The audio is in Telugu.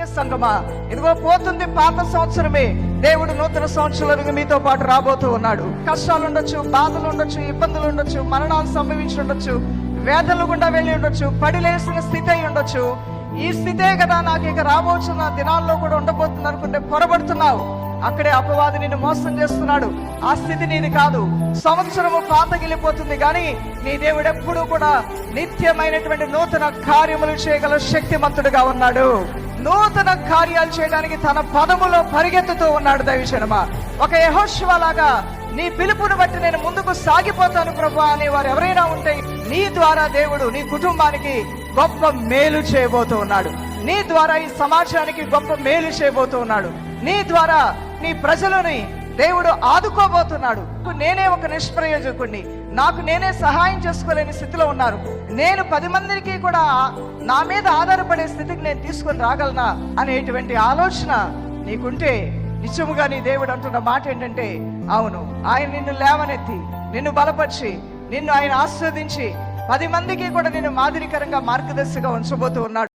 ప్రియ సంగమా, ఇదిగో పోతుంది పాత సంవత్సరమే, దేవుడు నూతన సంవత్సరాలకు మీతో పాటు రాబోతూ ఉన్నాడు. కష్టాలు ఉండొచ్చు, బాధలు ఉండొచ్చు, ఇబ్బందులు ఉండొచ్చు, మరణాలు సంభవించి ఉండొచ్చు, వేదనలు గుండా వెళ్ళి ఉండొచ్చు, పడిలేసిన స్థితి అయి ఉండొచ్చు. ఈ స్థితే కదా నాకు ఇక రాబోతున్న దినాల్లో కూడా ఉండబోతుంది అనుకుంటే పొరబడుతున్నావు. అక్కడే అపవాది నిన్ను మోసం చేస్తున్నాడు. ఆ స్థితి నీది కాదు. సంవత్సరము పాతగిలిపోతుంది, కానీ నీ దేవుడు ఎప్పుడూ కూడా నిత్యమైనటువంటి నూతన కార్యములు చేయగల శక్తిమంతుడుగా ఉన్నాడు. నూతన కార్యాలు చేయడానికి తన పదములో పరిగెత్తుతూ ఉన్నాడు. దైవజనమా, ఒక యెహోషువ లాగా నీ పిలుపును బట్టి నేను ముందుకు సాగిపోతాను ప్రభువా అనే వారు ఎవరైనా ఉంటే, నీ ద్వారా దేవుడు నీ కుటుంబానికి గొప్ప మేలు చేయబోతూ ఉన్నాడు. నీ ద్వారా ఈ సమాజానికి గొప్ప మేలు చేయబోతూ ఉన్నాడు. నీ ద్వారా నీ ప్రజలని దేవుడు ఆదుకోబోతున్నాడు. నేనే ఒక నిష్ప్రయోజకుడిని, నాకు నేనే సహాయం చేసుకోలేని స్థితిలో ఉన్నారు, నేను 10 మందికి కూడా నా మీద ఆధారపడే స్థితికి నేను తీసుకొని రాగలనా అనేటువంటి ఆలోచన నీకుంటే, నిజముగా నీ దేవుడు అంటున్న మాట ఏంటంటే, అవును, ఆయన నిన్ను లేవనెత్తి, నిన్ను బలపరిచి, నిన్ను ఆయన ఆశీర్వదించి 10 మందికి కూడా నిన్ను మాదిరికరంగా మార్గదర్శిగా ఉంచబోతూ ఉన్నాడు.